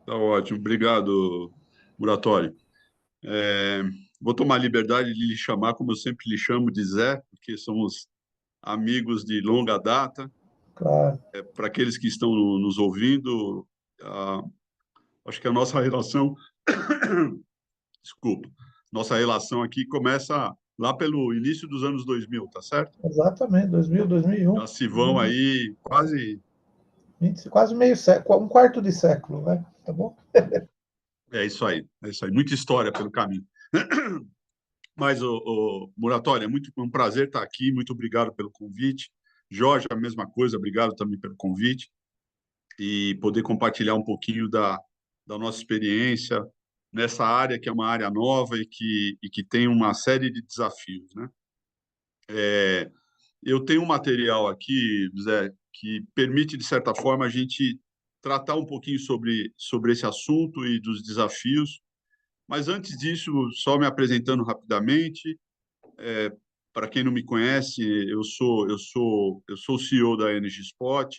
Tá ótimo, obrigado, Muratório. É, vou tomar a liberdade de lhe chamar, como eu sempre lhe chamo, de Zé, porque somos amigos de longa data. Claro. Para aqueles que estão nos ouvindo, ah, acho que a nossa relação, desculpa, nossa relação aqui começa lá pelo início dos anos 2000, tá certo? Exatamente, 2000, 2001. Já se vão aí quase, Quase meio século, um quarto de século, né? Tá bom? é isso aí, muita história pelo caminho. Mas, Muratório, é muito um prazer estar aqui, muito obrigado pelo convite. Jorge, a mesma coisa, obrigado também pelo convite e poder compartilhar um pouquinho da nossa experiência nessa área que é uma área nova e que tem uma série de desafios, né? Eu tenho um material aqui, Zé, que permite, de certa forma, a gente tratar um pouquinho sobre esse assunto e dos desafios. Mas antes disso, só me apresentando rapidamente, para quem não me conhece, eu sou o CEO da Energy Spot.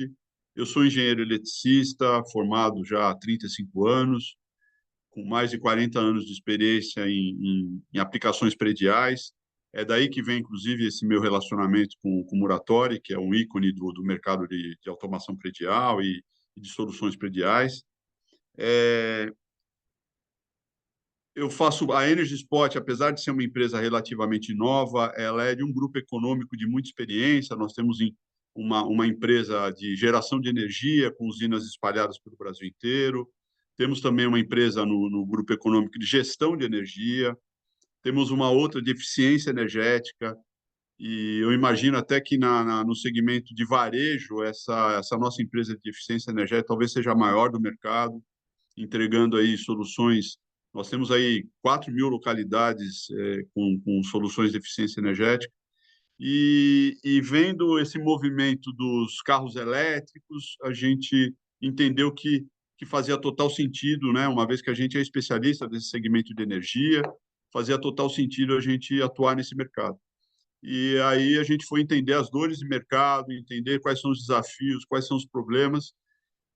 Eu sou engenheiro eletricista, formado já há 35 anos, com mais de 40 anos de experiência em aplicações prediais. É daí que vem, inclusive, esse meu relacionamento com o Muratori, que é um ícone do mercado de automação predial e de soluções prediais. É, eu faço a Energy Spot, apesar de ser uma empresa relativamente nova, ela é de um grupo econômico de muita experiência. Nós temos uma empresa de geração de energia com usinas espalhadas pelo Brasil inteiro. Temos também uma empresa no grupo econômico de gestão de energia. Temos uma outra de eficiência energética. E eu imagino até que no segmento de varejo, essa nossa empresa de eficiência energética talvez seja a maior do mercado, entregando aí soluções. Nós temos aí 4.000 localidades com soluções de eficiência energética e vendo esse movimento dos carros elétricos, a gente entendeu que fazia total sentido, né? Uma vez que a gente é especialista desse segmento de energia, fazia total sentido a gente atuar nesse mercado. E aí a gente foi entender as dores de mercado, entender quais são os desafios, quais são os problemas,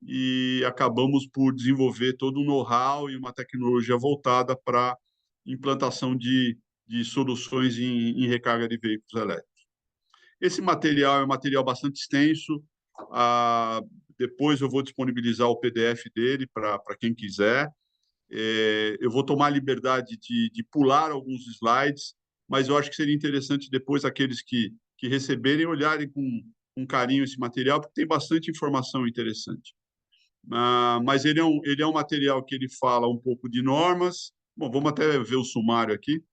e acabamos por desenvolver todo um know-how e uma tecnologia voltada para implantação de soluções em recarga de veículos elétricos. Esse material é um material bastante extenso. Depois eu vou disponibilizar o PDF dele para quem quiser. Eu vou tomar a liberdade de pular alguns slides, mas eu acho que seria interessante depois aqueles que receberem olharem com carinho esse material, porque tem bastante informação interessante. Mas ele é um material que ele fala um pouco de normas. Bom, vamos até ver o sumário aqui.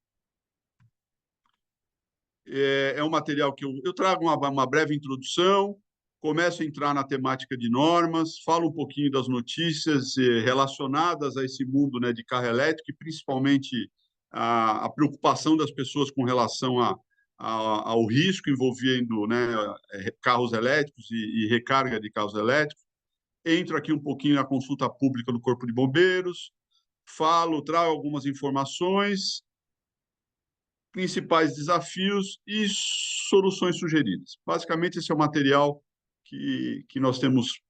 É um material que eu trago uma breve introdução, começo a entrar na temática de normas, falo um pouquinho das notícias relacionadas a esse mundo, né, de carro elétrico, e principalmente a preocupação das pessoas com relação ao risco envolvendo, né, carros elétricos e recarga de carros elétricos. Entro aqui um pouquinho na consulta pública do Corpo de Bombeiros, trago algumas informações, principais desafios e soluções sugeridas. Basicamente, esse é o material que nós temos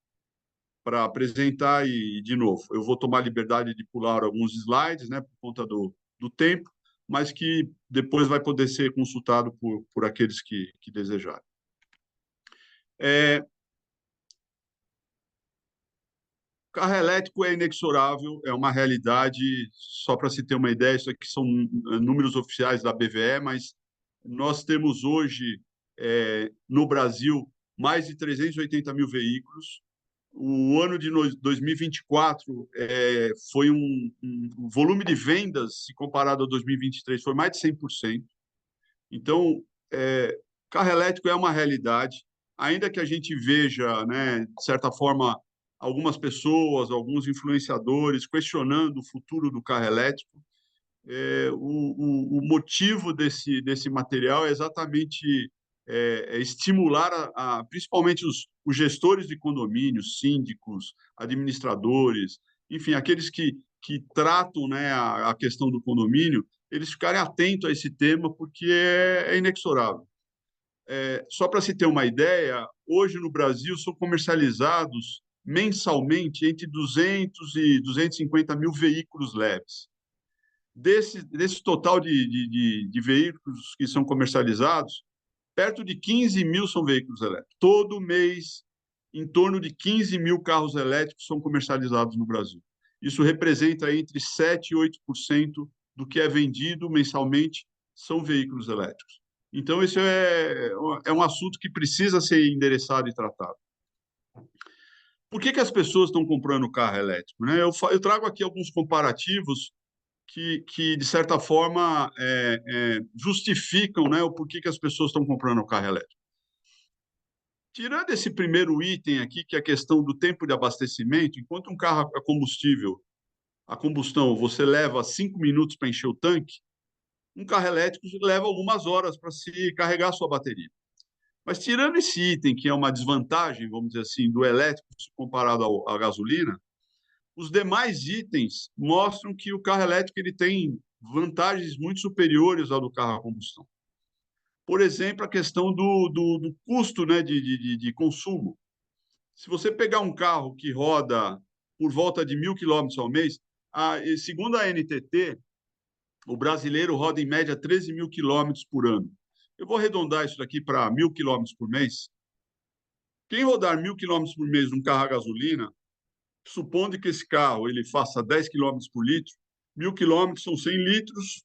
para apresentar e, de novo, eu vou tomar a liberdade de pular alguns slides, né, por conta do tempo, mas que depois vai poder ser consultado por aqueles que desejarem. Carro elétrico é inexorável, é uma realidade. Só para se ter uma ideia, isso aqui são números oficiais da BVE, mas nós temos hoje, no Brasil, mais de 380 mil veículos. O ano de 2024 foi um volume de vendas, se comparado a 2023, foi mais de 100%. Então, carro elétrico é uma realidade, ainda que a gente veja, né, de certa forma, algumas pessoas, alguns influenciadores questionando o futuro do carro elétrico. O motivo desse material é exatamente estimular principalmente os gestores de condomínios, síndicos, administradores, enfim, aqueles que tratam, né, a questão do condomínio, eles ficarem atentos a esse tema, porque é inexorável. Só para se ter uma ideia, hoje no Brasil são comercializados mensalmente entre 200 e 250 mil veículos leves. Desse total de veículos que são comercializados, perto de 15 mil são veículos elétricos. Todo mês, em torno de 15 mil carros elétricos são comercializados no Brasil. Isso representa entre 7% e 8% do que é vendido mensalmente são veículos elétricos. Então, esse é um assunto que precisa ser endereçado e tratado. Por que as pessoas estão comprando carro elétrico, né? Eu trago aqui alguns comparativos de certa forma, justificam, né, o porquê que as pessoas estão comprando o carro elétrico. Tirando esse primeiro item aqui, que é a questão do tempo de abastecimento, enquanto um carro a combustível, a combustão, você leva 5 minutos para encher o tanque, um carro elétrico leva algumas horas para se carregar a sua bateria. Mas tirando esse item, que é uma desvantagem, vamos dizer assim, do elétrico comparado à gasolina, os demais itens mostram que o carro elétrico ele tem vantagens muito superiores ao do carro a combustão. Por exemplo, a questão do custo, né, de consumo. Se você pegar um carro que roda por volta de 1.000 quilômetros ao mês, segundo a NTT, o brasileiro roda em média 13 mil quilômetros por ano. Eu vou arredondar isso daqui para 1.000 quilômetros por mês. Quem rodar 1.000 quilômetros por mês num carro a gasolina, supondo que esse carro ele faça 10 quilômetros por litro, 1.000 quilômetros são 100 litros,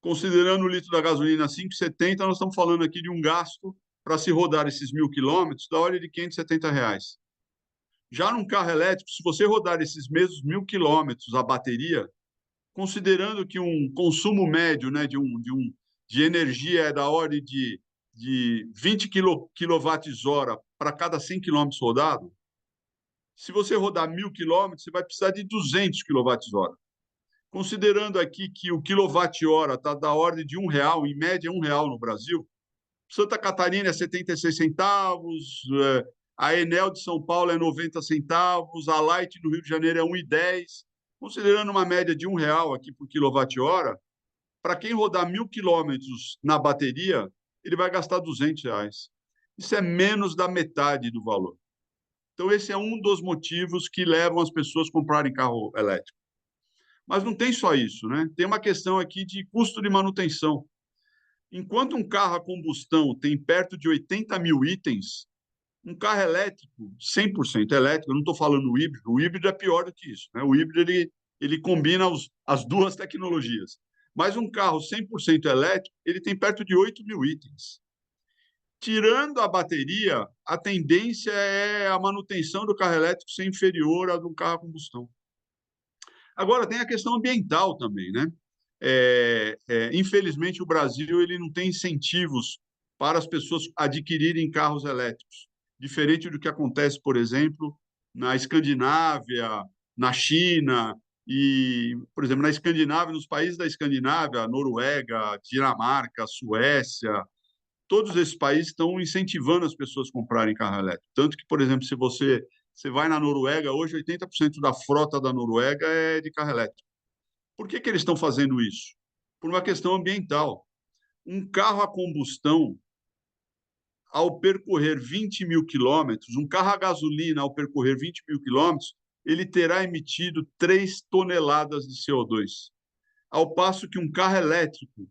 considerando o litro da gasolina 5,70, nós estamos falando aqui de um gasto para se rodar esses 1.000 quilômetros da ordem de R$ 570. Já num carro elétrico, se você rodar esses mesmos 1.000 quilômetros a bateria, considerando que um consumo médio, né, de energia é da ordem de 20 kWh para cada 100 quilômetros rodado, se você rodar 1.000 quilômetros, você vai precisar de 200 kWh. Considerando aqui que o quilowatt-hora está da ordem de R$ 1, em média R$ 1 no Brasil, Santa Catarina é 76 centavos, a Enel de São Paulo é 90 centavos, a Light do Rio de Janeiro é 1,10. Considerando uma média de R$ 1 aqui por quilowatt-hora, para quem rodar 1.000 quilômetros na bateria, ele vai gastar R$ 200. Isso é menos da metade do valor. Então, esse é um dos motivos que levam as pessoas a comprarem carro elétrico. Mas não tem só isso, né? Tem uma questão aqui de custo de manutenção. Enquanto um carro a combustão tem perto de 80 mil itens, um carro elétrico, 100% elétrico, eu não estou falando o híbrido é pior do que isso, né? O híbrido ele combina as duas tecnologias. Mas um carro 100% elétrico, ele tem perto de 8 mil itens. Tirando a bateria, a tendência é a manutenção do carro elétrico ser inferior à do carro a combustão. Agora, tem a questão ambiental também, né? Infelizmente, o Brasil ele não tem incentivos para as pessoas adquirirem carros elétricos, diferente do que acontece, por exemplo, na Escandinávia, na China, e, por exemplo, na Escandinávia, nos países da Escandinávia, Noruega, Dinamarca, Suécia, todos esses países estão incentivando as pessoas a comprarem carro elétrico. Tanto que, por exemplo, se você vai na Noruega, hoje 80% da frota da Noruega é de carro elétrico. Por que eles estão fazendo isso? Por uma questão ambiental. Um carro a combustão, ao percorrer 20 mil quilômetros, um carro a gasolina, ao percorrer 20 mil quilômetros, ele terá emitido 3 toneladas de CO2. Ao passo que um carro elétrico,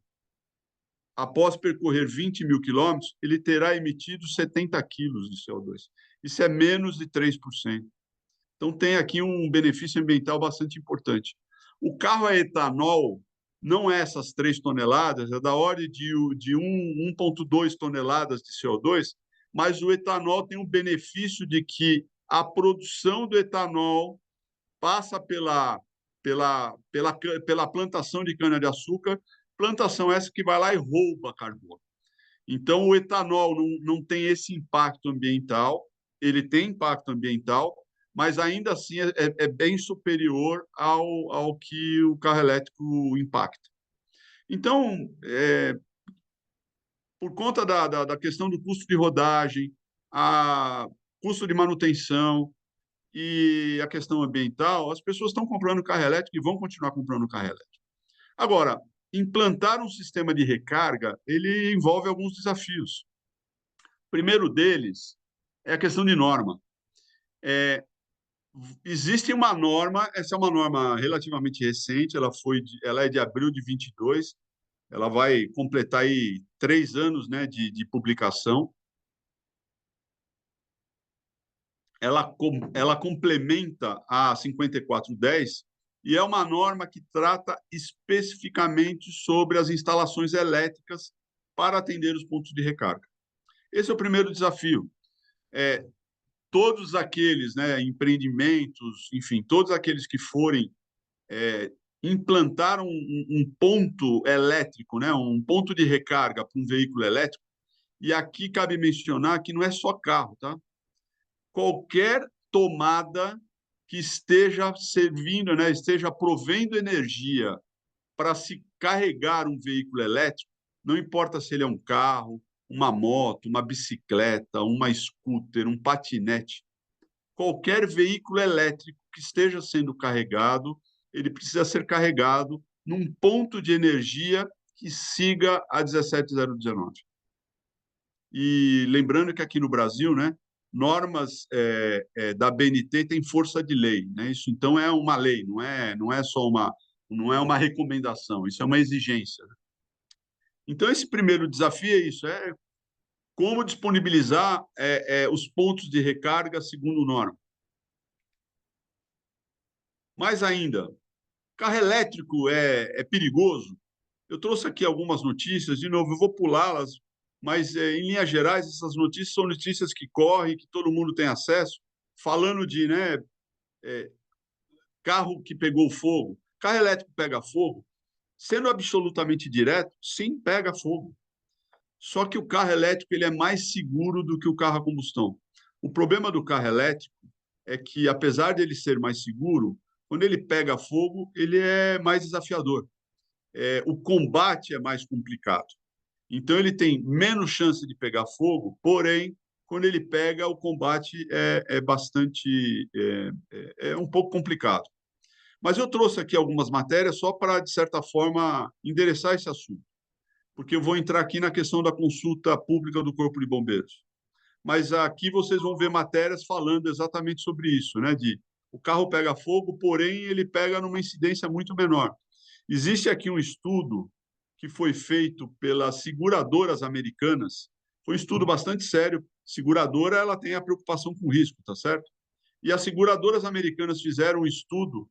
após percorrer 20 mil quilômetros, ele terá emitido 70 quilos de CO2. Isso é menos de 3%. Então, tem aqui um benefício ambiental bastante importante. O carro a etanol não é essas 3 toneladas, é da ordem de 1,2 toneladas de CO2, mas o etanol tem o benefício de que a produção do etanol passa pela plantação de cana-de-açúcar, plantação essa que vai lá e rouba carbono. Então, o etanol não tem esse impacto ambiental, ele tem impacto ambiental, mas ainda assim é bem superior ao que o carro elétrico impacta. Então, por conta da questão do custo de rodagem, custo de manutenção e a questão ambiental, as pessoas estão comprando carro elétrico e vão continuar comprando carro elétrico. Agora, implantar um sistema de recarga, ele envolve alguns desafios. primeiro deles é a questão de norma. Existe uma norma, essa é uma norma relativamente recente, ela é de abril de 22, ela vai completar aí 3 anos, né, de publicação. Ela complementa a 5410 e é uma norma que trata especificamente sobre as instalações elétricas para atender os pontos de recarga. Esse é o primeiro desafio. Todos aqueles, né, empreendimentos, enfim, todos aqueles que forem implantar um ponto elétrico, né, um ponto de recarga para um veículo elétrico, e aqui cabe mencionar que não é só carro, tá? Qualquer tomada que esteja servindo, né, esteja provendo energia para se carregar um veículo elétrico, não importa se ele é um carro, uma moto, uma bicicleta, uma scooter, um patinete, qualquer veículo elétrico que esteja sendo carregado, ele precisa ser carregado num ponto de energia que siga a 17019. E lembrando que aqui no Brasil, né, normas da BNT têm força de lei, né? Isso então é uma lei, não é só não é uma recomendação, isso é uma exigência. Então esse primeiro desafio é isso, é como disponibilizar os pontos de recarga segundo norma. Mais ainda, carro elétrico é perigoso? Eu trouxe aqui algumas notícias, de novo, eu vou pulá-las, mas em linhas gerais, essas notícias são notícias que correm, que todo mundo tem acesso, falando de, né, carro que pegou fogo. Carro elétrico pega fogo, sendo absolutamente direto, sim, pega fogo. Só que o carro elétrico ele é mais seguro do que o carro a combustão. O problema do carro elétrico é que, apesar de ele ser mais seguro, quando ele pega fogo, ele é mais desafiador. O combate é mais complicado. Então, ele tem menos chance de pegar fogo, porém, quando ele pega, o combate é bastante, um pouco complicado. Mas eu trouxe aqui algumas matérias só para, de certa forma, endereçar esse assunto, porque eu vou entrar aqui na questão da consulta pública do Corpo de Bombeiros. Mas aqui vocês vão ver matérias falando exatamente sobre isso, né? De o carro pega fogo, porém ele pega numa incidência muito menor. Existe aqui um estudo que foi feito pelas seguradoras americanas. Foi um estudo bastante sério. Seguradora, ela tem a preocupação com o risco, tá certo? E as seguradoras americanas fizeram um estudo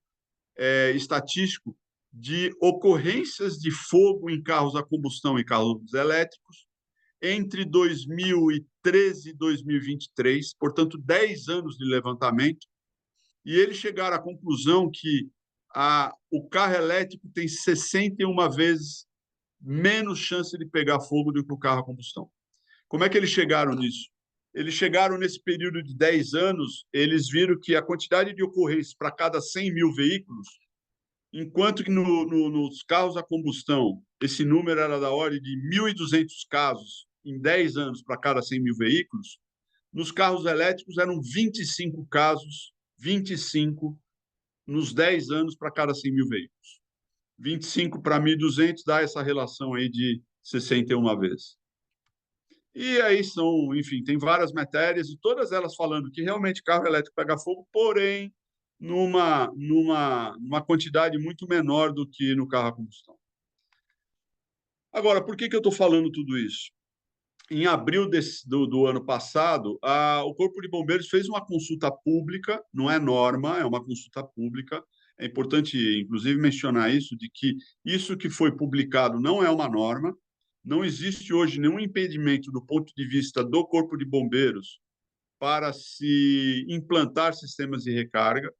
estatístico de ocorrências de fogo em carros a combustão e carros elétricos entre 2013 e 2023, portanto, 10 anos de levantamento, e eles chegaram à conclusão que o carro elétrico tem 61 vezes menos chance de pegar fogo do que o carro a combustão. Como é que eles chegaram nisso? Eles chegaram nesse período de 10 anos, eles viram que a quantidade de ocorrências para cada 100 mil veículos, enquanto que nos carros a combustão, esse número era da ordem de 1.200 casos em 10 anos para cada 100 mil veículos, nos carros elétricos eram 25 casos, 25 nos 10 anos para cada 100 mil veículos. 25 para 1.200 dá essa relação aí de 61 vezes. E aí são, enfim, tem várias matérias e todas elas falando que realmente carro elétrico pega fogo, porém numa quantidade muito menor do que no carro a combustão. Agora, por que eu estou falando tudo isso? Em abril do ano passado, o Corpo de Bombeiros fez uma consulta pública, não é norma, é uma consulta pública. É importante, inclusive, mencionar isso, de que isso que foi publicado não é uma norma, não existe hoje nenhum impedimento do ponto de vista do Corpo de Bombeiros para se implantar sistemas de recarga,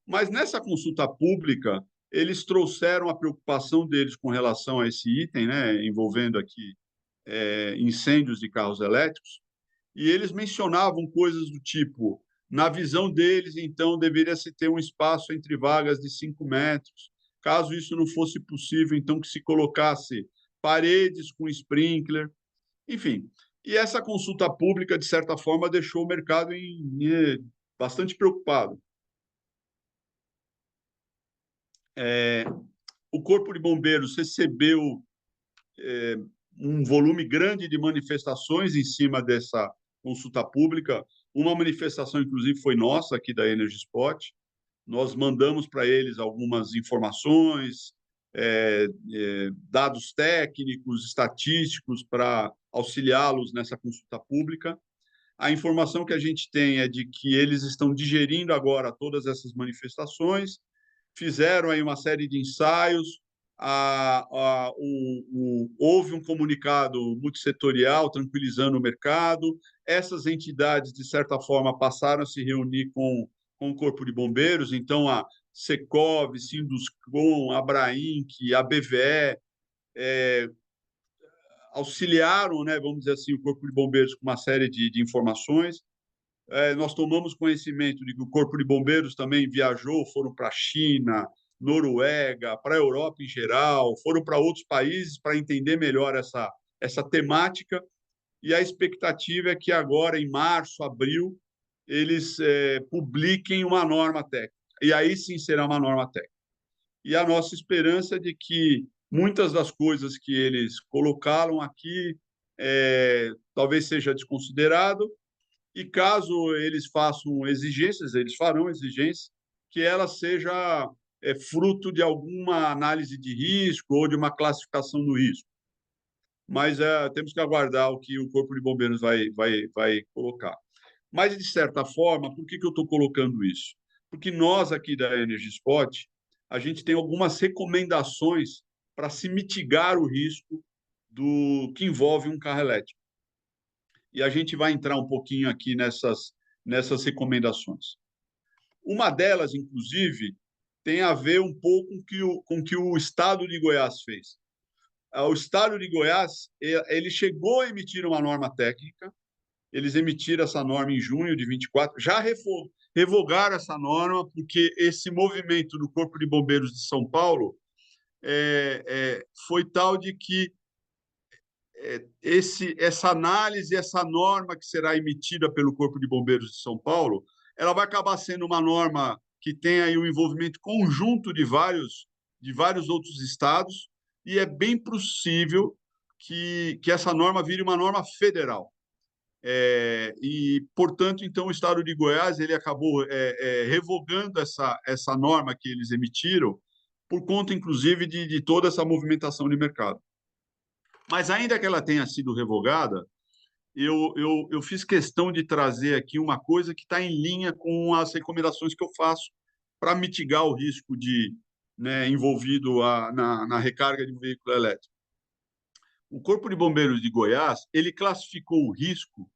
mas nessa consulta pública, eles trouxeram a preocupação deles com relação a esse item, né, envolvendo aqui incêndios de carros elétricos, e eles mencionavam coisas do tipo, na visão deles, então, deveria se ter um espaço entre vagas de 5 metros, caso isso não fosse possível, então, que se colocasse paredes com sprinkler, enfim. E essa consulta pública, de certa forma, deixou o mercado bastante preocupado. O Corpo de Bombeiros recebeu um volume grande de manifestações em cima dessa consulta pública. Uma manifestação, inclusive, foi nossa, aqui da Energy Spot. Nós mandamos para eles algumas informações, dados técnicos, estatísticos, para auxiliá-los nessa consulta pública. A informação que a gente tem é de que eles estão digerindo agora todas essas manifestações, fizeram aí uma série de ensaios, houve um comunicado multissetorial tranquilizando o mercado, essas entidades, de certa forma, passaram a se reunir com o Corpo de Bombeiros, então a Secov, Sinduscom, a Abrainc, a BVE, auxiliaram, né, vamos dizer assim, o Corpo de Bombeiros com uma série de informações. Nós tomamos conhecimento de que o Corpo de Bombeiros também viajou, foram para a China, Noruega, para a Europa em geral, foram para outros países para entender melhor essa temática, e a expectativa é que agora, em março, abril, eles publiquem uma norma técnica, e aí sim será uma norma técnica. E a nossa esperança é de que muitas das coisas que eles colocaram aqui talvez seja desconsiderado, e caso eles façam exigências, eles farão exigências, que ela seja fruto de alguma análise de risco ou de uma classificação do risco. Mas temos que aguardar o que o Corpo de Bombeiros vai colocar. Mas, de certa forma, por que eu estou colocando isso? Porque nós, aqui da Energy Spot, a gente tem algumas recomendações para se mitigar o risco do que envolve um carro elétrico. E a gente vai entrar um pouquinho aqui nessas recomendações. Uma delas, inclusive, tem a ver um pouco com o que o Estado de Goiás fez. O Estado de Goiás, ele chegou a emitir uma norma técnica, eles emitiram essa norma em junho de 24, já revogaram essa norma, porque esse movimento do Corpo de Bombeiros de São Paulo foi tal de que essa análise, essa norma que será emitida pelo Corpo de Bombeiros de São Paulo, ela vai acabar sendo uma norma que tem aí um envolvimento conjunto de vários outros estados, e é bem possível que essa norma vire uma norma federal. E, portanto, então, o Estado de Goiás ele acabou revogando essa norma que eles emitiram, por conta, inclusive, de toda essa movimentação de mercado. Mas, ainda que ela tenha sido revogada, eu fiz questão de trazer aqui uma coisa que está em linha com as recomendações que eu faço para mitigar o risco envolvido na recarga de um veículo elétrico. O Corpo de Bombeiros de Goiás ele classificou o risco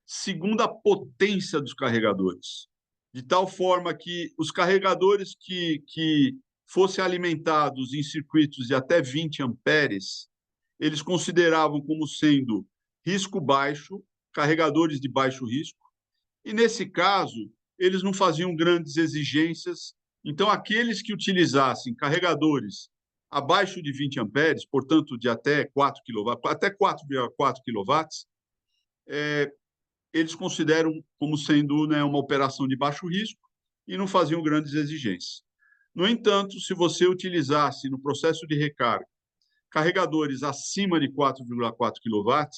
segundo a potência dos carregadores, de tal forma que os carregadores que fossem alimentados em circuitos de até 20 amperes, eles consideravam como sendo risco baixo, carregadores de baixo risco, e, nesse caso, eles não faziam grandes exigências. Então, aqueles que utilizassem carregadores abaixo de 20 amperes, portanto, de até 4 kW, até 4,4 kW, eles consideram como sendo uma operação de baixo risco e não faziam grandes exigências. No entanto, se você utilizasse no processo de recarga carregadores acima de 4,4 kW,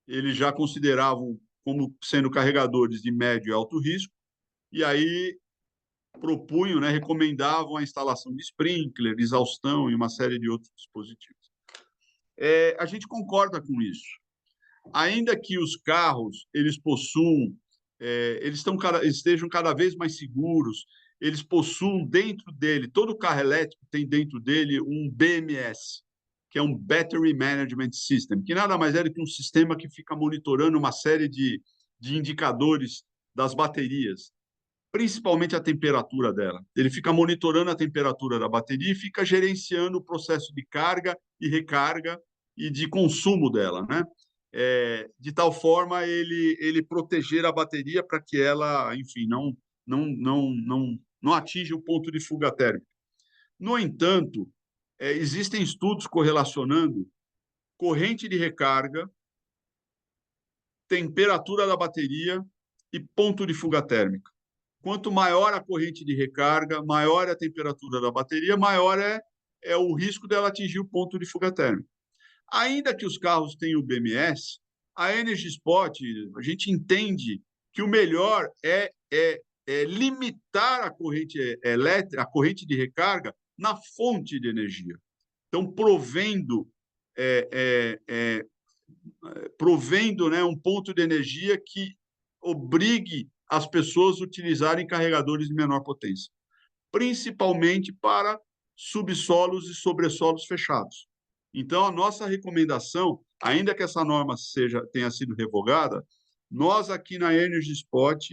eles já consideravam como sendo carregadores de médio e alto risco, e aí propunham, recomendavam a instalação de sprinkler, exaustão e uma série de outros dispositivos. A gente concorda com isso. Ainda que os carros eles possuam, eles estejam cada vez mais seguros, eles possuam dentro dele, todo carro elétrico tem dentro dele um BMS, que é um Battery Management System, que nada mais é do que um sistema que fica monitorando uma série de indicadores das baterias, principalmente a temperatura dela. Ele fica monitorando a temperatura da bateria e fica gerenciando o processo de carga e recarga e de consumo dela, de tal forma ele proteger a bateria para que ela, enfim, não atinja o ponto de fuga térmica. No entanto, existem estudos correlacionando corrente de recarga, temperatura da bateria e ponto de fuga térmica. Quanto maior a corrente de recarga, maior é a temperatura da bateria, maior é o risco dela atingir o ponto de fuga térmica. Ainda que os carros tenham o BMS, a Energy Spot, a gente entende que o melhor é limitar a corrente elétrica, a corrente de recarga na fonte de energia. Então, provendo, né, um ponto de energia que obrigue as pessoas a utilizarem carregadores de menor potência, principalmente para subsolos e sobressolos fechados. Então, a nossa recomendação, ainda que essa norma tenha sido revogada, nós aqui na Energy Spot,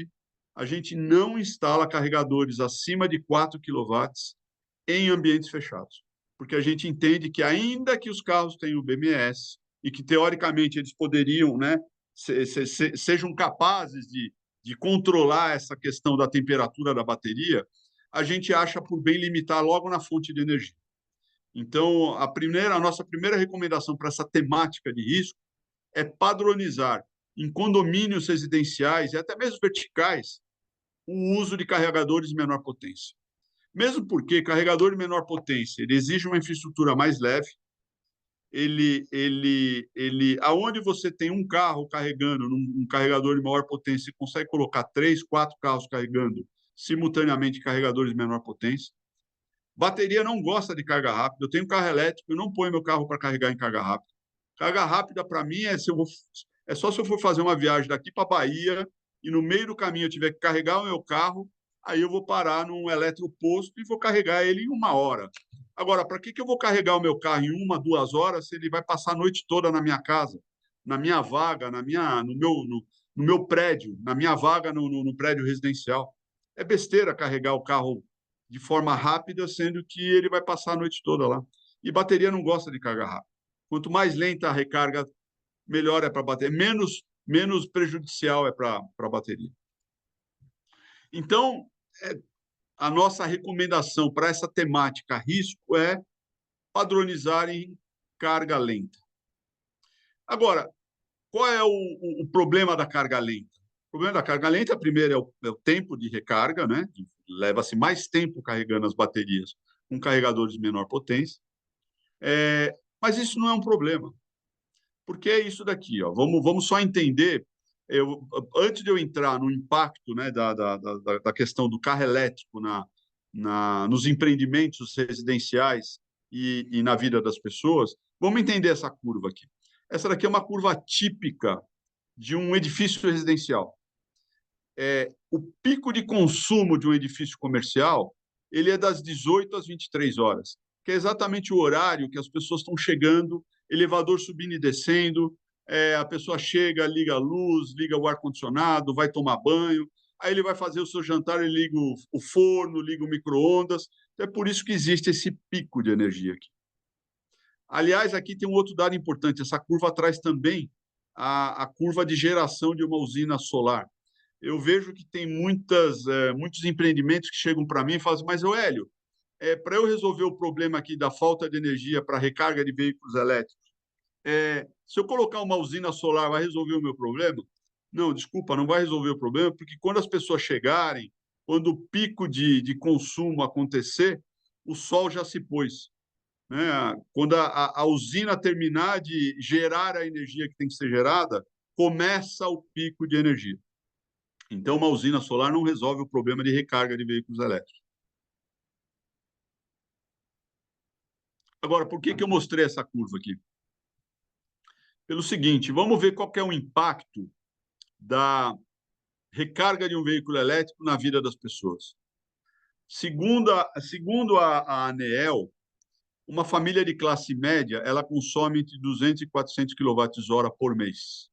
a gente não instala carregadores acima de 4 kW em ambientes fechados, porque a gente entende que, ainda que os carros tenham o BMS e que, teoricamente, eles poderiam, né, sejam capazes de controlar essa questão da temperatura da bateria, a gente acha por bem limitar logo na fonte de energia. Então, a nossa primeira recomendação para essa temática de risco é padronizar em condomínios residenciais e até mesmo verticais o uso de carregadores de menor potência. Mesmo porque carregador de menor potência, ele exige uma infraestrutura mais leve, aonde você tem um carro carregando, um carregador de maior potência, você consegue colocar 3, 4 carros carregando simultaneamente carregadores de menor potência. Bateria não gosta de carga rápida. Eu tenho um carro elétrico, eu não ponho meu carro para carregar em carga rápida. Carga rápida, para mim, é só se eu for fazer uma viagem daqui para a Bahia e no meio do caminho eu tiver que carregar o meu carro, aí eu vou parar num eletroposto e vou carregar ele em 1 hora. Agora, para que eu vou carregar o meu carro em 1, 2 horas se ele vai passar a noite toda na minha casa, na minha vaga, no meu prédio, na minha vaga no prédio residencial? É besteira carregar o carro de forma rápida, sendo que ele vai passar a noite toda lá. E bateria não gosta de carga rápida. Quanto mais lenta a recarga, melhor é para a bateria, menos prejudicial é para a bateria. Então, a nossa recomendação para essa temática risco é padronizar em carga lenta. Agora, qual é o problema da carga lenta? O problema da carga lenta, primeiro, é o tempo de recarga, né? Leva-se mais tempo carregando as baterias com carregadores de menor potência. Mas isso não é um problema, porque é isso daqui. Ó. Vamos só entender, antes de eu entrar no impacto, né, da questão do carro elétrico nos empreendimentos residenciais e na vida das pessoas, vamos entender essa curva aqui. Essa daqui é uma curva típica de um edifício residencial. O pico de consumo de um edifício comercial, ele é das 18 às 23 horas, que é exatamente o horário que as pessoas estão chegando, elevador subindo e descendo, a pessoa chega, liga a luz, liga o ar-condicionado, vai tomar banho, aí ele vai fazer o seu jantar, ele liga o forno, liga o micro-ondas. É por isso que existe esse pico de energia aqui. Aliás, aqui tem um outro dado importante, essa curva traz também a curva de geração de uma usina solar. Eu vejo que tem muitos empreendimentos que chegam para mim e falam assim, mas, Hélio, para eu resolver o problema aqui da falta de energia para recarga de veículos elétricos, se eu colocar uma usina solar, vai resolver o meu problema? Não, desculpa, não vai resolver o problema, porque quando as pessoas chegarem, quando o pico de consumo acontecer, o sol já se pôs. Né? Quando a usina terminar de gerar a energia que tem que ser gerada, começa o pico de energia. Então, uma usina solar não resolve o problema de recarga de veículos elétricos. Agora, por que eu mostrei essa curva aqui? Pelo seguinte, vamos ver qual é o impacto da recarga de um veículo elétrico na vida das pessoas. Segundo a ANEEL, uma família de classe média, ela consome entre 200 e 400 kWh por mês,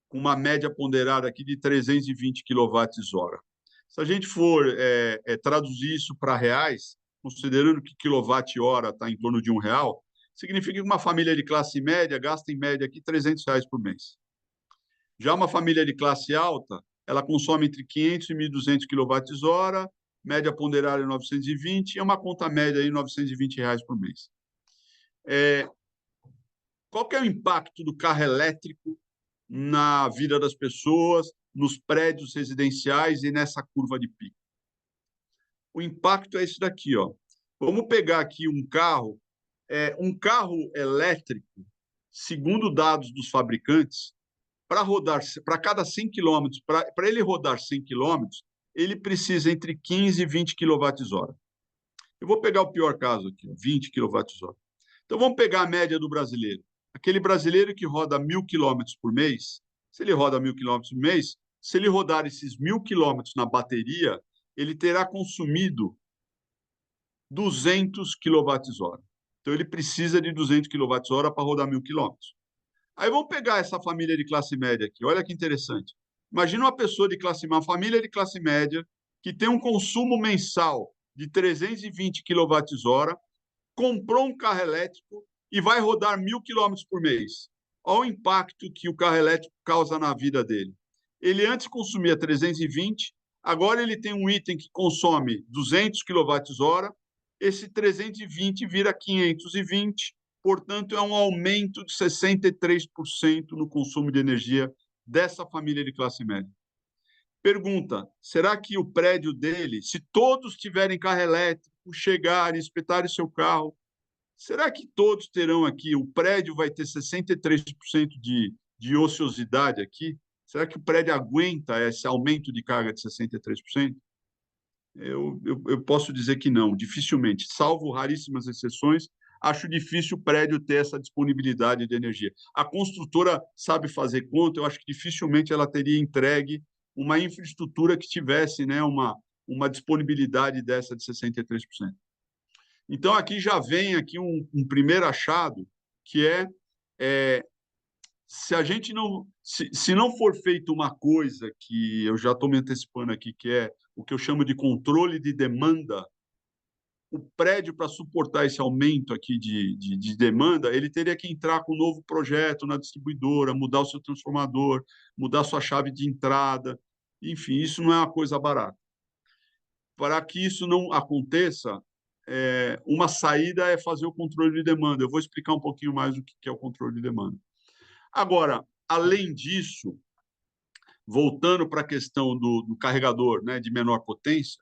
com uma média ponderada aqui de 320 kWh. Se a gente for traduzir isso para reais, considerando que quilowatt-hora está em torno de R$1, significa que uma família de classe média gasta em média aqui R$300 por mês. Já uma família de classe alta, ela consome entre 500 e 1.200 kWh, média ponderada em 920, e é uma conta média de R$920 por mês. Qual que é o impacto do carro elétrico na vida das pessoas, nos prédios residenciais e nessa curva de pico? O impacto é esse daqui, ó. Vamos pegar aqui um carro elétrico. segundo dados dos fabricantes, para cada 100 quilômetros, para ele rodar 100 quilômetros, ele precisa entre 15 e 20 kWh. Eu vou pegar o pior caso aqui, 20 kWh. Então, vamos pegar a média do brasileiro. Aquele brasileiro que roda 1.000 quilômetros por mês, se ele roda 1.000 quilômetros por mês, se ele rodar esses 1.000 quilômetros na bateria, ele terá consumido 200 kWh. Então, ele precisa de 200 kWh para rodar 1.000 quilômetros. Aí vamos pegar essa família de classe média aqui. Olha que interessante. Imagina uma pessoa de classe, uma família de classe média que tem um consumo mensal de 320 kWh, comprou um carro elétrico e vai rodar 1.000 quilômetros por mês. Olha o impacto que o carro elétrico causa na vida dele. Ele antes consumia 320, agora ele tem um item que consome 200 kWh, esse 320 vira 520, portanto, é um aumento de 63% no consumo de energia dessa família de classe média. Pergunta, será que o prédio dele, se todos tiverem carro elétrico, chegarem, espetarem seu carro, será que todos terão aqui, o prédio vai ter 63% de ociosidade aqui? Será que o prédio aguenta esse aumento de carga de 63%? Eu posso dizer que não, dificilmente, salvo raríssimas exceções, acho difícil o prédio ter essa disponibilidade de energia. A construtora sabe fazer conta, eu acho que dificilmente ela teria entregue uma infraestrutura que tivesse, né, uma disponibilidade dessa de 63%. Então, aqui já vem aqui um primeiro achado, que se a gente não, se não for feita uma coisa que eu já estou me antecipando aqui, que é o que eu chamo de controle de demanda, o prédio, para suportar esse aumento aqui de demanda, ele teria que entrar com um novo projeto na distribuidora, mudar o seu transformador, mudar a sua chave de entrada, enfim, isso não é uma coisa barata. Para que isso não aconteça, uma saída é fazer o controle de demanda. Eu vou explicar um pouquinho mais o que é o controle de demanda. Agora, além disso, voltando para a questão do carregador, né, de menor potência,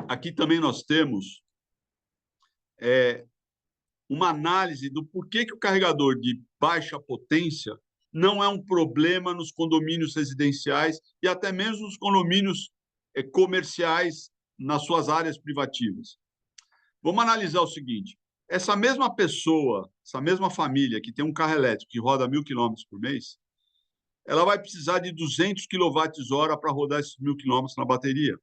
aqui também nós temos uma análise do porquê que o carregador de baixa potência não é um problema nos condomínios residenciais e até mesmo nos condomínios comerciais nas suas áreas privativas. Vamos analisar o seguinte, essa mesma pessoa, essa mesma família que tem um carro elétrico que roda 1.000 quilômetros por mês, ela vai precisar de 200 kWh para rodar esses 1.000 quilômetros na bateria.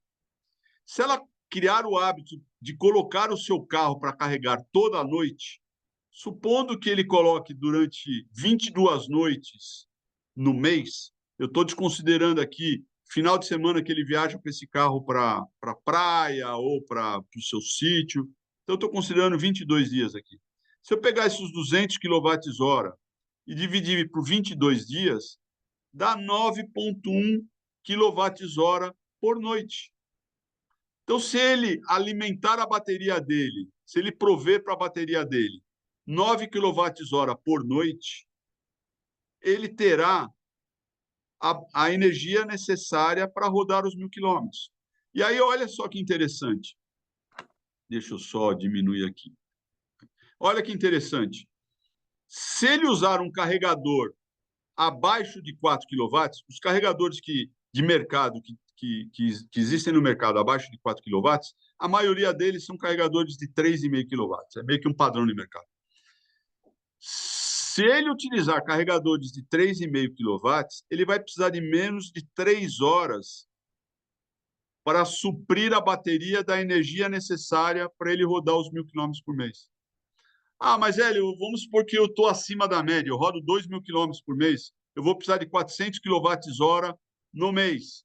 Se ela criar o hábito de colocar o seu carro para carregar toda a noite, supondo que ele coloque durante 22 noites no mês, eu estou desconsiderando aqui final de semana que ele viaja com esse carro para a praia ou para o seu sítio, então eu estou considerando 22 dias aqui. Se eu pegar esses 200 kWh e dividir por 22 dias, dá 9,1 kWh por noite. Então, se ele alimentar a bateria dele, se ele prover para a bateria dele 9 kWh por noite, ele terá a energia necessária para rodar os 1.000 quilômetros. E aí, olha só que interessante. Deixa eu só diminuir aqui. Olha que interessante. Se ele usar um carregador abaixo de 4 kW, os carregadores de mercado que existem no mercado abaixo de 4 kW, a maioria deles são carregadores de 3,5 kW. É meio que um padrão de mercado. Se ele utilizar carregadores de 3,5 kW, ele vai precisar de menos de 3 horas para suprir a bateria da energia necessária para ele rodar os 1.000 quilômetros por mês. Ah, mas Hélio, vamos supor que eu estou acima da média, eu rodo 2.000 quilômetros por mês, eu vou precisar de 400 kWh no mês.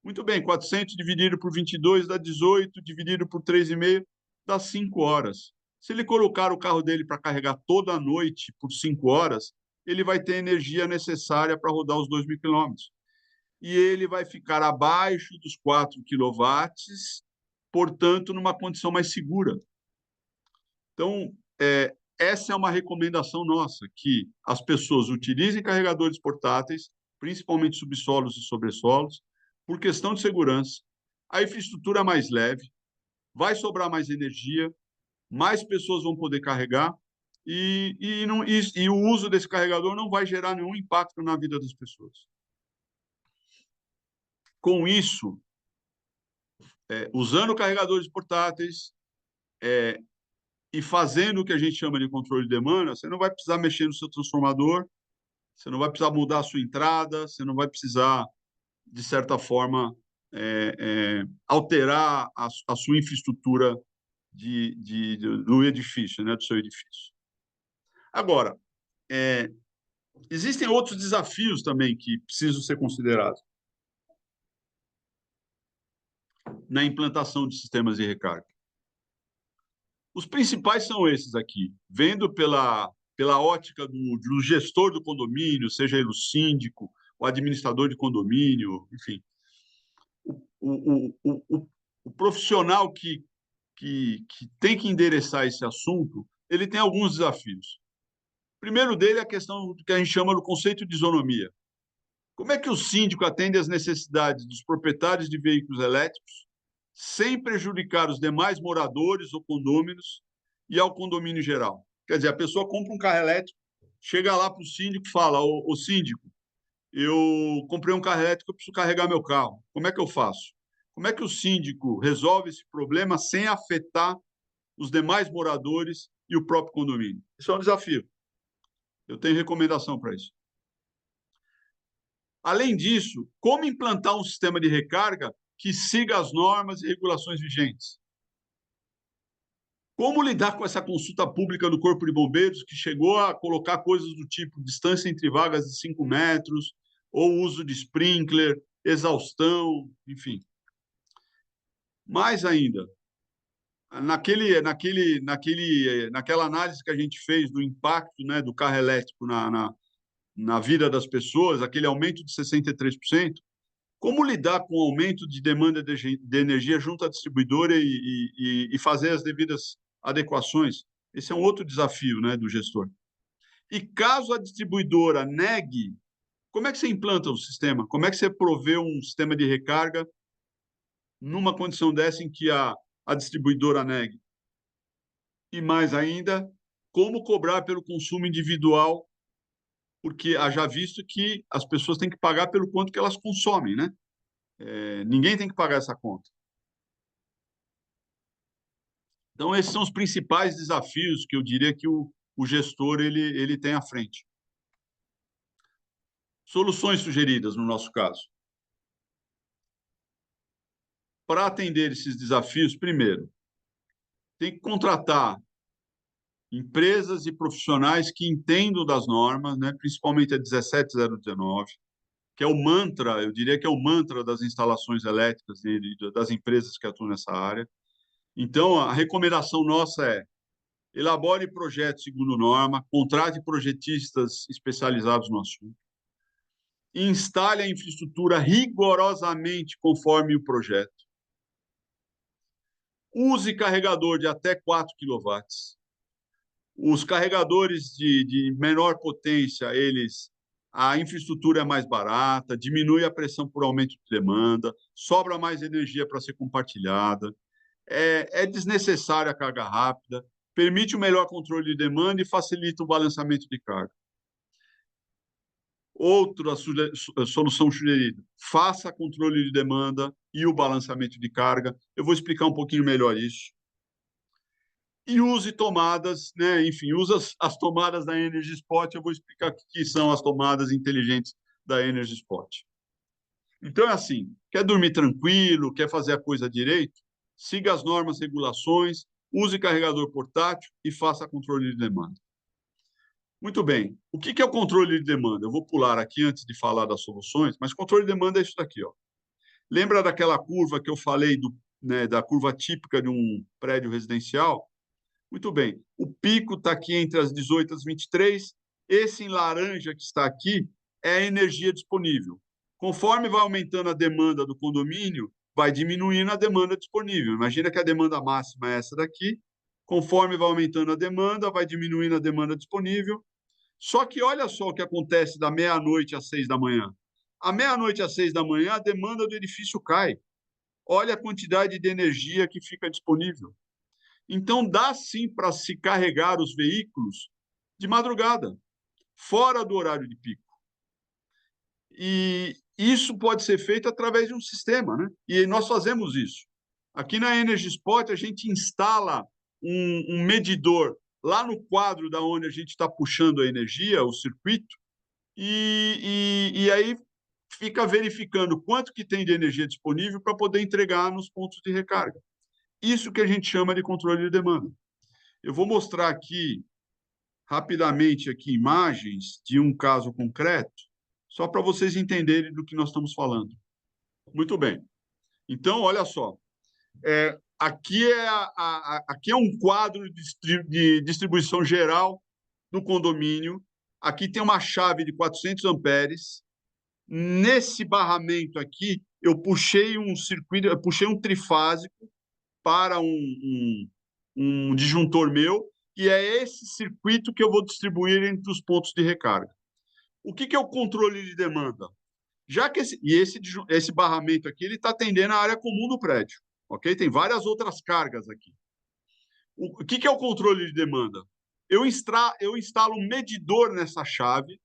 Muito bem, 400 dividido por 22 dá 18, dividido por 3,5 dá 5 horas. Se ele colocar o carro dele para carregar toda a noite por 5 horas, ele vai ter a energia necessária para rodar os 2.000 quilômetros. E ele vai ficar abaixo dos 4 quilowatts, portanto, numa condição mais segura. Então, essa é uma recomendação nossa, que as pessoas utilizem carregadores portáteis, principalmente subsolos e sobressolos, por questão de segurança. A infraestrutura é mais leve, vai sobrar mais energia, mais pessoas vão poder carregar e o uso desse carregador não vai gerar nenhum impacto na vida das pessoas. Com isso, usando carregadores portáteis e fazendo o que a gente chama de controle de demanda, você não vai precisar mexer no seu transformador, você não vai precisar mudar a sua entrada, você não vai precisar, de certa forma, alterar a sua infraestrutura do edifício, né, do seu edifício. Agora, existem outros desafios também que precisam ser considerados na implantação de sistemas de recarga. Os principais são esses aqui, vendo pela ótica do gestor do condomínio, seja ele o síndico, o administrador de condomínio, enfim. O profissional que tem que endereçar esse assunto, ele tem alguns desafios. O primeiro dele é a questão do que a gente chama do conceito de isonomia. Como é que o síndico atende às necessidades dos proprietários de veículos elétricos, sem prejudicar os demais moradores ou condôminos e ao condomínio geral? Quer dizer, a pessoa compra um carro elétrico, chega lá para o síndico e fala: ô síndico, eu comprei um carro elétrico, eu preciso carregar meu carro. Como é que eu faço? Como é que o síndico resolve esse problema sem afetar os demais moradores e o próprio condomínio? Isso é um desafio. Eu tenho recomendação para isso. Além disso, como implantar um sistema de recarga que siga as normas e regulações vigentes? Como lidar com essa consulta pública do Corpo de Bombeiros, que chegou a colocar coisas do tipo distância entre vagas de 5 metros, ou uso de sprinkler, exaustão, enfim. Mais ainda, naquela análise que a gente fez do impacto, né, do carro elétrico na vida das pessoas, aquele aumento de 63%, como lidar com o aumento de demanda de energia junto à distribuidora e fazer as devidas adequações? Esse é um outro desafio, né, do gestor. E caso a distribuidora negue, como é que você implanta o sistema? Como é que você provê um sistema de recarga numa condição dessa em que a distribuidora negue? E mais ainda, como cobrar pelo consumo individual, porque haja visto que as pessoas têm que pagar pelo quanto que elas consomem, né? Ninguém tem que pagar essa conta. Então, esses são os principais desafios que eu diria que o gestor ele tem à frente. Soluções sugeridas, no nosso caso. Para atender esses desafios, primeiro, tem que contratar empresas e profissionais que entendam das normas, né, principalmente a 17019, que é o mantra, eu diria que é o mantra das instalações elétricas e das empresas que atuam nessa área. Então, a recomendação nossa é: elabore projetos segundo norma, contrate projetistas especializados no assunto, instale a infraestrutura rigorosamente conforme o projeto, use carregador de até 4 kW. Os carregadores de menor potência, a infraestrutura é mais barata, diminui a pressão por aumento de demanda, sobra mais energia para ser compartilhada, é desnecessária a carga rápida, permite o melhor controle de demanda e facilita o balanceamento de carga. Outra solução sugerida: faça controle de demanda e o balanceamento de carga. Eu vou explicar um pouquinho melhor isso. E use tomadas, né? Enfim, usa as tomadas da Energy Spot. Eu vou explicar o que são as tomadas inteligentes da Energy Spot. Então, é assim: quer dormir tranquilo, quer fazer a coisa direito? Siga as normas, regulações, use carregador portátil e faça controle de demanda. Muito bem. O que é o controle de demanda? Eu vou pular aqui antes de falar das soluções, mas controle de demanda é isso daqui, ó. Lembra daquela curva que eu falei da curva típica de um prédio residencial? Muito bem. O pico está aqui entre as 18 e as 23. Esse em laranja que está aqui é a energia disponível. Conforme vai aumentando a demanda do condomínio, vai diminuindo a demanda disponível. Imagina que a demanda máxima é essa daqui. Conforme vai aumentando a demanda, vai diminuindo a demanda disponível. Só que olha só o que acontece da meia-noite às 6 da manhã. À meia-noite às 6 da manhã, a demanda do edifício cai. Olha a quantidade de energia que fica disponível. Então, dá sim para se carregar os veículos de madrugada, fora do horário de pico. E isso pode ser feito através de um sistema, né? E nós fazemos isso. Aqui na Energy Spot, a gente instala um medidor lá no quadro da onde a gente está puxando a energia, o circuito, e aí fica verificando quanto que tem de energia disponível para poder entregar nos pontos de recarga. Isso que a gente chama de controle de demanda. Eu vou mostrar aqui rapidamente aqui imagens de um caso concreto, só para vocês entenderem do que nós estamos falando. Muito bem. Então, olha só. Aqui é um quadro de distribuição geral do condomínio. Aqui tem uma chave de 400 amperes. Nesse barramento aqui, eu puxei um circuito, eu puxei um trifásico para um disjuntor meu, e é esse circuito que eu vou distribuir entre os pontos de recarga. O que é o controle de demanda? Já que esse barramento aqui ele está atendendo a área comum do prédio, ok? Tem várias outras cargas aqui. O que é o controle de demanda? Eu instalo um medidor nessa chave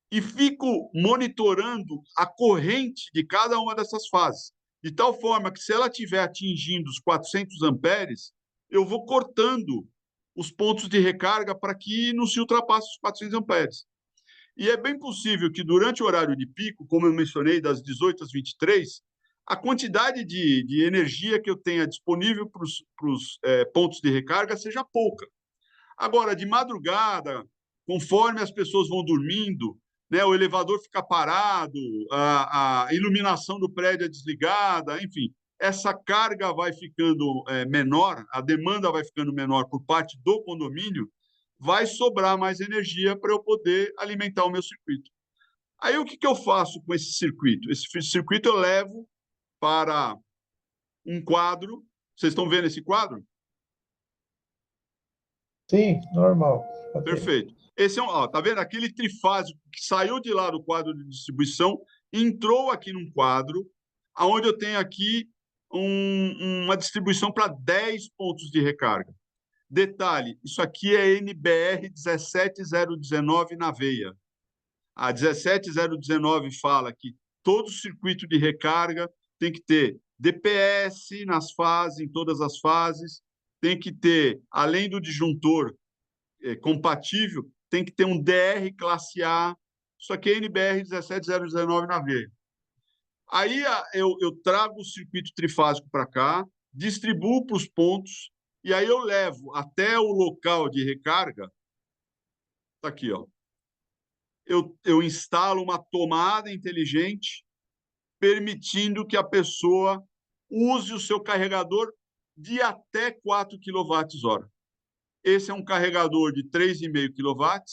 e fico monitorando a corrente de cada uma dessas fases, de tal forma que se ela estiver atingindo os 400 amperes, eu vou cortando os pontos de recarga para que não se ultrapasse os 400 amperes. E é bem possível que durante o horário de pico, como eu mencionei, das 18 às 23, a quantidade de energia que eu tenha disponível para os pontos de recarga seja pouca. Agora, de madrugada, conforme as pessoas vão dormindo, né, o elevador fica parado, a iluminação do prédio é desligada, enfim, essa carga vai ficando menor, a demanda vai ficando menor por parte do condomínio, vai sobrar mais energia para eu poder alimentar o meu circuito. Aí o que eu faço com esse circuito? Esse circuito eu levo para um quadro. Vocês estão vendo esse quadro? Sim, normal. Perfeito. Esse é tá vendo? Aquele trifásico que saiu de lá do quadro de distribuição, entrou aqui num quadro, onde eu tenho aqui uma distribuição para 10 pontos de recarga. Detalhe, isso aqui é NBR 17019 na veia. A 17019 fala que todo circuito de recarga tem que ter DPS nas fases, em todas as fases, tem que ter, além do disjuntor compatível, tem que ter um DR classe A, isso aqui é NBR 17019 na veia. Aí eu trago o circuito trifásico para cá, distribuo para os pontos, e aí eu levo até o local de recarga, está aqui, ó. Eu instalo uma tomada inteligente, permitindo que a pessoa use o seu carregador de até 4 kWh. Esse é um carregador de 3,5 kW.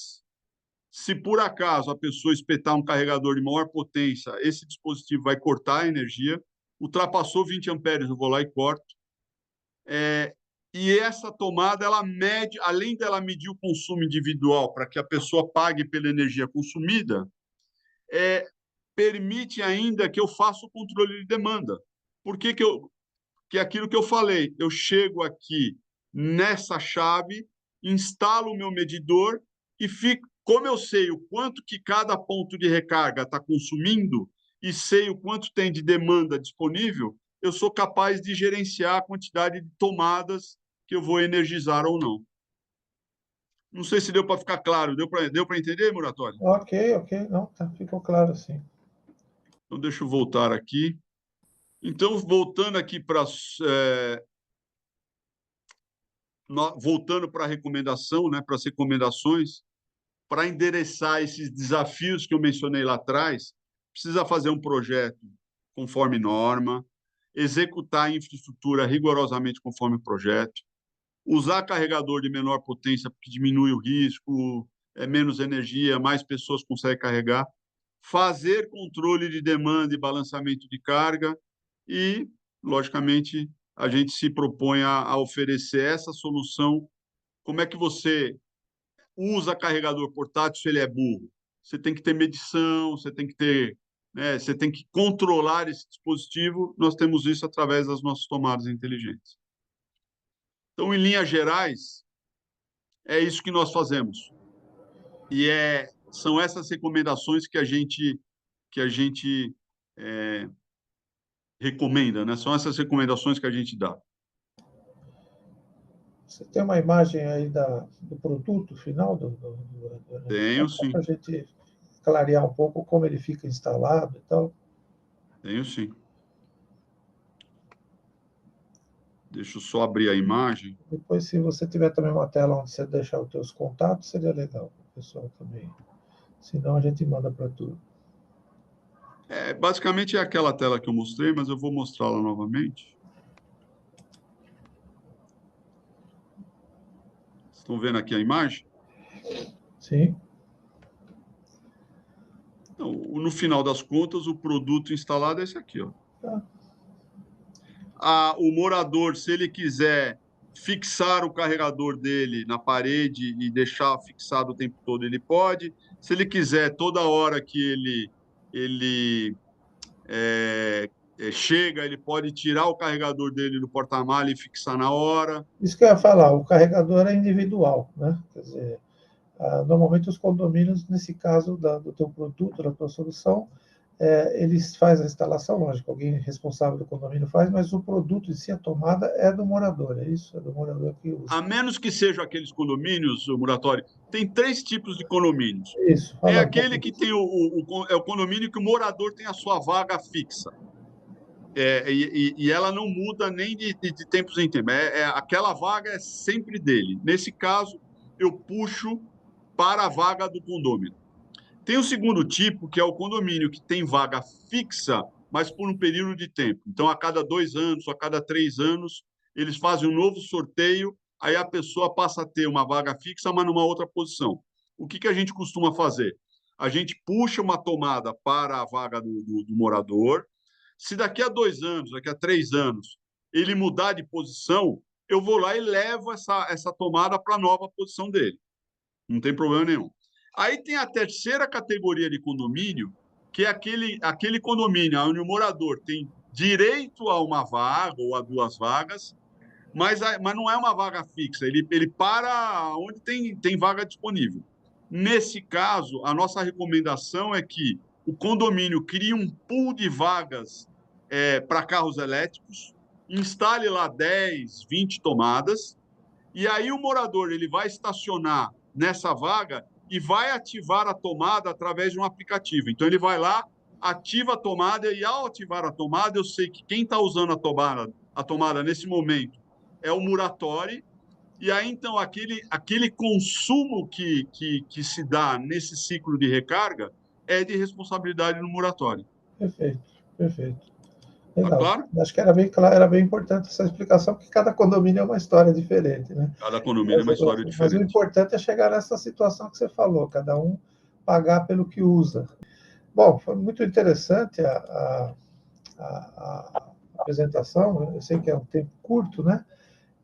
Se por acaso a pessoa espetar um carregador de maior potência, esse dispositivo vai cortar a energia. Ultrapassou 20 amperes, eu vou lá e corto. E essa tomada, ela mede, além dela medir o consumo individual para que a pessoa pague pela energia consumida, permite ainda que eu faça o controle de demanda. Por que é aquilo que eu falei, eu chego aqui nessa chave, instalo o meu medidor e fico, como eu sei o quanto que cada ponto de recarga está consumindo e sei o quanto tem de demanda disponível, eu sou capaz de gerenciar a quantidade de tomadas que eu vou energizar ou não. Não sei se deu para ficar claro. Deu para entender, Muratório? Ok. Não, ficou claro, sim. Então, deixa eu voltar aqui. Então, voltando aqui para voltando para a recomendação, né, para as recomendações, para endereçar esses desafios que eu mencionei lá atrás, precisa fazer um projeto conforme norma, executar a infraestrutura rigorosamente conforme o projeto, usar carregador de menor potência, porque diminui o risco, menos energia, mais pessoas conseguem carregar, fazer controle de demanda e balanceamento de carga e, logicamente, a gente se propõe a oferecer essa solução. Como é que você usa carregador portátil se ele é burro? Você tem que ter medição, você tem que ter, né, você tem que controlar esse dispositivo. Nós temos isso através das nossas tomadas inteligentes. Então, em linhas gerais, é isso que nós fazemos. E são essas recomendações que a gente é, recomenda, né? São essas recomendações que a gente dá. Você tem uma imagem aí do produto final do Tenho, só para sim. a gente clarear um pouco como ele fica instalado e tal. Tenho, sim. Deixa eu só abrir a imagem. Depois, se você tiver também uma tela onde você deixar os teus contatos, seria legal, o pessoal também. Senão a gente manda para tudo. Basicamente é aquela tela que eu mostrei, mas eu vou mostrá-la novamente. Estão vendo aqui a imagem? Sim. Então, no final das contas, o produto instalado é esse aqui, ó. Tá. O morador, se ele quiser fixar o carregador dele na parede e deixar fixado o tempo todo, ele pode. Se ele quiser, toda hora que ele chega, ele pode tirar o carregador dele do porta-mala e fixar na hora. Isso que eu ia falar, o carregador é individual, né? Quer dizer, normalmente os condomínios, nesse caso do teu produto, da tua solução, eles fazem a instalação, lógico, alguém responsável do condomínio faz, mas o produto em si, a tomada, é do morador, é isso? É do morador que usa. A menos que sejam aqueles condomínios, o Muratório, tem três tipos de condomínios. Isso, É fala um pouco aquele que disso. tem é o condomínio que o morador tem a sua vaga fixa. E ela não muda nem de tempos em tempos. Aquela vaga é sempre dele. Nesse caso, eu puxo para a vaga do condomínio. Tem o segundo tipo, que é o condomínio que tem vaga fixa, mas por um período de tempo. Então, a cada 2 anos, a cada 3 anos, eles fazem um novo sorteio, aí a pessoa passa a ter uma vaga fixa, mas numa outra posição. O que a gente costuma fazer? A gente puxa uma tomada para a vaga do morador. Se daqui a 2 anos, daqui a 3 anos, ele mudar de posição, eu vou lá e levo essa tomada para a nova posição dele. Não tem problema nenhum. Aí tem a terceira categoria de condomínio, que é aquele condomínio onde o morador tem direito a uma vaga ou a duas vagas, mas não é uma vaga fixa, ele para onde tem vaga disponível. Nesse caso, a nossa recomendação é que o condomínio crie um pool de vagas para carros elétricos, instale lá 10, 20 tomadas, e aí o morador ele vai estacionar nessa vaga e vai ativar a tomada através de um aplicativo. Então ele vai lá, ativa a tomada e ao ativar a tomada eu sei que quem está usando a tomada nesse momento é o Muratori. E aí então aquele consumo que se dá nesse ciclo de recarga é de responsabilidade do Muratori. Perfeito, perfeito. Tá Legal. claro? Acho que era bem claro, era bem importante essa explicação, porque cada condomínio é uma história diferente, né? Cada condomínio é uma história Mas o diferente. importante é chegar nessa situação que você falou, cada um pagar pelo que usa. Bom, foi muito interessante a apresentação. Eu sei que é um tempo curto, né?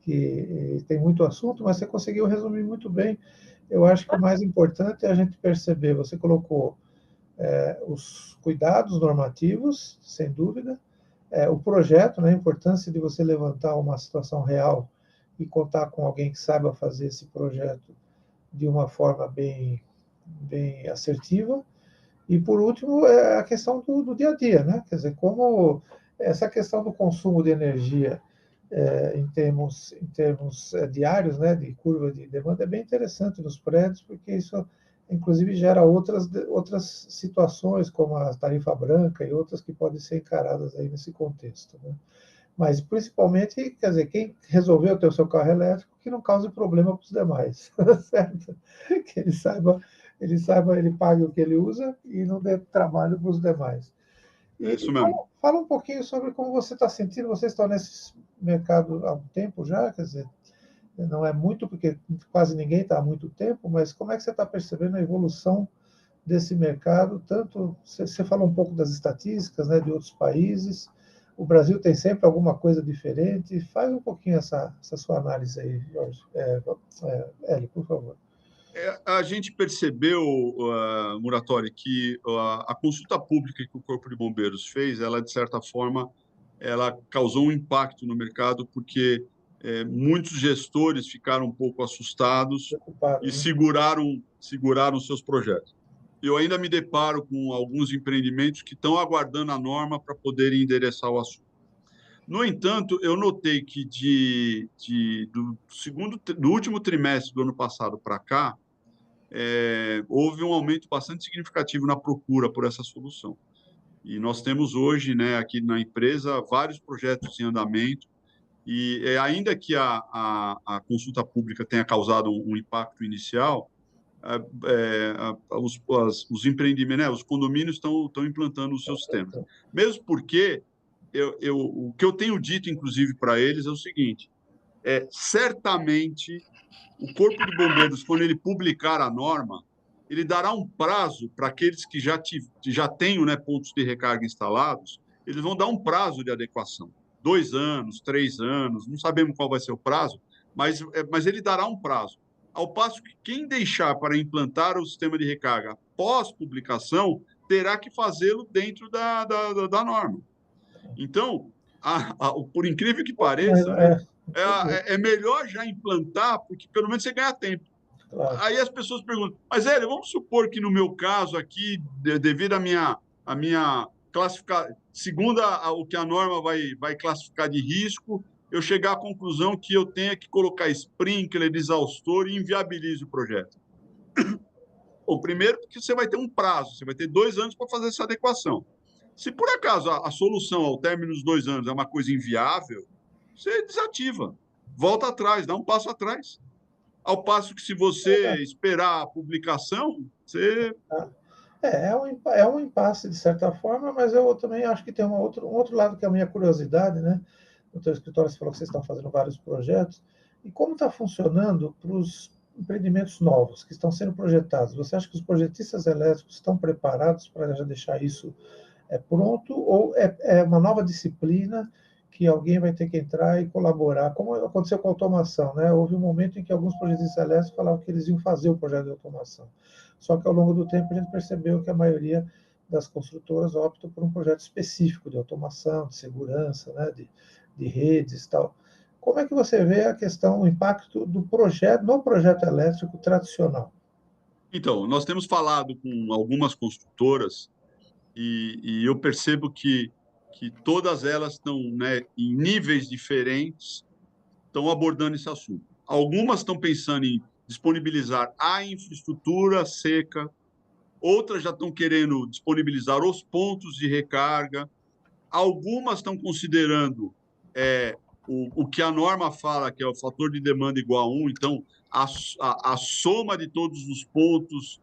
Que tem muito assunto, mas você conseguiu resumir muito bem. Eu acho que o mais importante é a gente perceber. Você colocou os cuidados normativos, sem dúvida, o projeto, né, a importância de você levantar uma situação real e contar com alguém que saiba fazer esse projeto de uma forma bem assertiva. E, por último, a questão do dia a dia, né? Quer dizer, como essa questão do consumo de energia em termos diários, né, de curva de demanda, é bem interessante nos prédios, porque isso, inclusive, gera outras situações, como a tarifa branca e outras que podem ser encaradas aí nesse contexto, né? Mas, principalmente, quer dizer, quem resolveu ter o seu carro elétrico, que não cause problema para os demais, certo? Que ele pague o que ele usa e não dê trabalho para os demais. É E isso mesmo. fala um pouquinho sobre como você está sentindo. Vocês estão nesse mercado há um tempo já, quer dizer, não é muito, porque quase ninguém está há muito tempo, mas como é que você está percebendo a evolução desse mercado? Tanto você falou um pouco das estatísticas, né, de outros países. O Brasil tem sempre alguma coisa diferente. Faz um pouquinho essa sua análise aí, Jorge. Hélio, por favor. A gente percebeu, Muratori, que a consulta pública que o Corpo de Bombeiros fez, ela, de certa forma, ela causou um impacto no mercado, porque muitos gestores ficaram um pouco assustados Preocupado, e né? seguraram seus projetos. Eu ainda me deparo com alguns empreendimentos que estão aguardando a norma para poderem endereçar o assunto. No entanto, eu notei que do último trimestre do ano passado para cá, houve um aumento bastante significativo na procura por essa solução. E nós temos hoje, né, aqui na empresa, vários projetos em andamento, e ainda que a consulta pública tenha causado um impacto inicial, os empreendimentos, né, os condomínios estão implantando os seus sistemas. Mesmo porque o que eu tenho dito, inclusive, para eles é o seguinte: certamente o Corpo de Bombeiros, quando ele publicar a norma, ele dará um prazo para aqueles que já tenham, né, pontos de recarga instalados, eles vão dar um prazo de adequação. 2 anos, 3 anos, não sabemos qual vai ser o prazo, mas ele dará um prazo. Ao passo que quem deixar para implantar o sistema de recarga pós-publicação terá que fazê-lo dentro da norma. Então, por incrível que pareça, né, é melhor já implantar, porque pelo menos você ganha tempo. Claro. Aí as pessoas perguntam, mas Hélio, vamos supor que no meu caso aqui, devido à minha classificação, segundo o que a norma vai classificar de risco, eu chegar à conclusão que eu tenha que colocar sprinkler, exaustor e inviabilize o projeto. Bom, primeiro, porque você vai ter um prazo, você vai ter 2 anos para fazer essa adequação. Se por acaso a solução ao término dos 2 anos é uma coisa inviável, você desativa, volta atrás, dá um passo atrás. Ao passo que, se você esperar a publicação, você. É um impasse, de certa forma, mas eu também acho que tem um outro lado que é a minha curiosidade, né? No teu escritório você falou que vocês estão fazendo vários projetos, e como está funcionando para os empreendimentos novos que estão sendo projetados? Você acha que os projetistas elétricos estão preparados para já deixar isso pronto, ou é uma nova disciplina que alguém vai ter que entrar e colaborar, como aconteceu com a automação, né? Houve um momento em que alguns projetistas elétricos falavam que eles iam fazer o projeto de automação. Só que ao longo do tempo a gente percebeu que a maioria das construtoras opta por um projeto específico de automação, de segurança, né? de redes e tal. Como é que você vê a questão, o impacto do projeto, no projeto elétrico tradicional? Então, nós temos falado com algumas construtoras e eu percebo que todas elas estão, né, em níveis diferentes, estão abordando esse assunto. Algumas estão pensando em disponibilizar a infraestrutura seca, outras já estão querendo disponibilizar os pontos de recarga, algumas estão considerando o que a norma fala, que é o fator de demanda igual a 1, então a soma de todos os pontos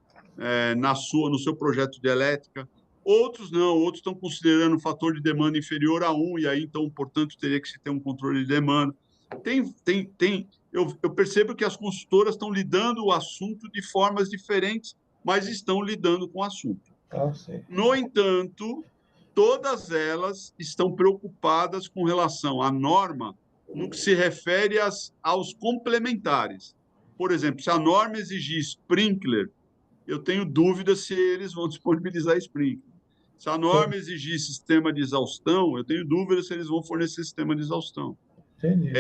no seu projeto de elétrica. Outros não, outros estão considerando um fator de demanda inferior a 1, e aí, então, portanto, teria que se ter um controle de demanda. Eu percebo que as consultoras estão lidando o assunto de formas diferentes, mas estão lidando com o assunto. No entanto, todas elas estão preocupadas com relação à norma no que se refere aos complementares. Por exemplo, se a norma exigir sprinkler, eu tenho dúvida se eles vão disponibilizar sprinkler. Se a norma exigir sistema de exaustão, eu tenho dúvida se eles vão fornecer sistema de exaustão. Entendi.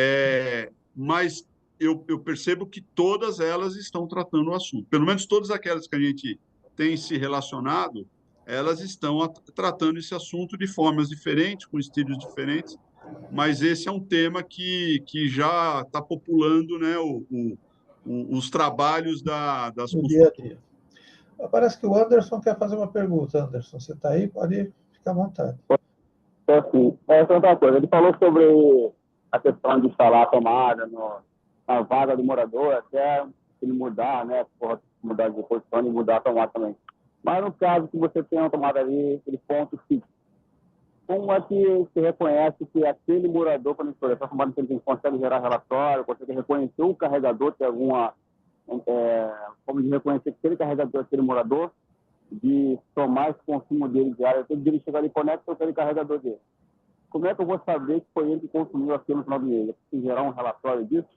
Mas eu percebo que todas elas estão tratando o assunto. Pelo menos todas aquelas que a gente tem se relacionado, elas estão tratando esse assunto de formas diferentes, com estilos diferentes, mas esse é um tema que já está populando, né, os trabalhos das No dia a construtoras. dia. Parece que o Anderson quer fazer uma pergunta. Anderson, você está aí? Pode ficar à vontade. Assim, essa é outra coisa. Ele falou sobre a questão de instalar a tomada na vaga do morador, até ele mudar, né? Mudar de posição e mudar a tomada também. Mas no caso que você tem uma tomada ali, aquele ponto fixo, como é que se reconhece que aquele morador, quando ele essa tomada inteligente, consegue gerar relatório, consegue reconhecer o carregador, tem alguma como de reconhecer que aquele carregador é aquele morador, de tomar esse consumo dele diário, até ele chegar ali, conecta aquele carregador dele. Como é que eu vou saber que foi ele que consumiu aquilo no final do mês? Tem que gerar um relatório disso?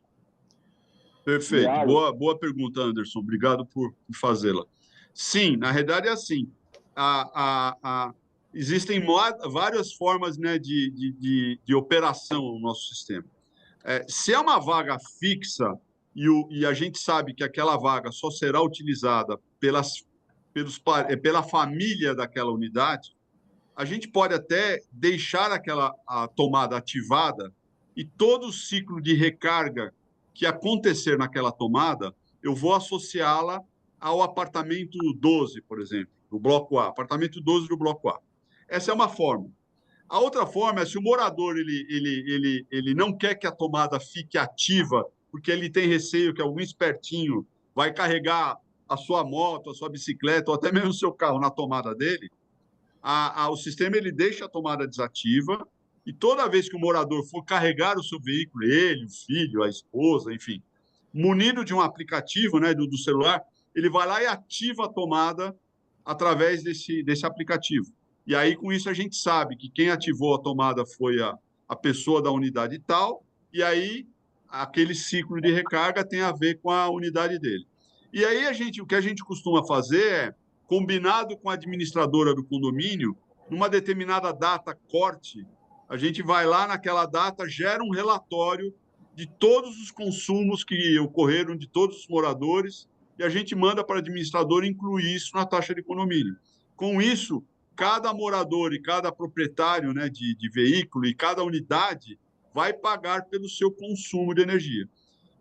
Perfeito. Boa pergunta, Anderson. Obrigado por fazê-la. Sim, na realidade é assim. Existem várias formas, né, de operação no nosso sistema. Se é uma vaga fixa e a gente sabe que aquela vaga só será utilizada pela família daquela unidade, a gente pode até deixar a tomada ativada e todo o ciclo de recarga que acontecer naquela tomada, eu vou associá-la ao apartamento 12, por exemplo, do bloco A, apartamento 12 do bloco A. Essa é uma forma. A outra forma é se o morador ele não quer que a tomada fique ativa, porque ele tem receio que algum espertinho vai carregar a sua moto, a sua bicicleta ou até mesmo o seu carro na tomada dele, o sistema ele deixa a tomada desativa e toda vez que o morador for carregar o seu veículo, ele, o filho, a esposa, enfim, munido de um aplicativo, né, do celular, ele vai lá e ativa a tomada através desse aplicativo. E aí, com isso, a gente sabe que quem ativou a tomada foi a pessoa da unidade tal, e aí aquele ciclo de recarga tem a ver com a unidade dele. E aí, o que a gente costuma fazer é, combinado com a administradora do condomínio, numa determinada data corte, a gente vai lá naquela data, gera um relatório de todos os consumos que ocorreram de todos os moradores e a gente manda para o administrador incluir isso na taxa de condomínio. Com isso, cada morador e cada proprietário, né, de veículo e cada unidade vai pagar pelo seu consumo de energia.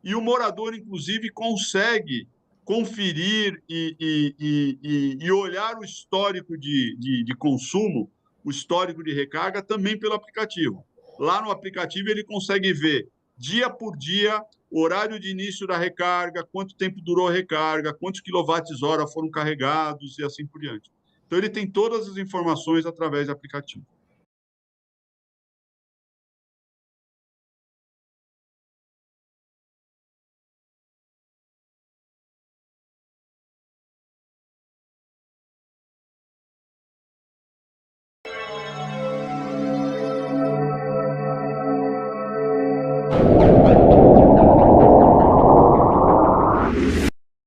E o morador, inclusive, consegue conferir e olhar o histórico de consumo, o histórico de recarga, também pelo aplicativo. Lá no aplicativo, ele consegue ver, dia por dia, o horário de início da recarga, quanto tempo durou a recarga, quantos quilowatts-hora foram carregados e assim por diante. Então, ele tem todas as informações através do aplicativo.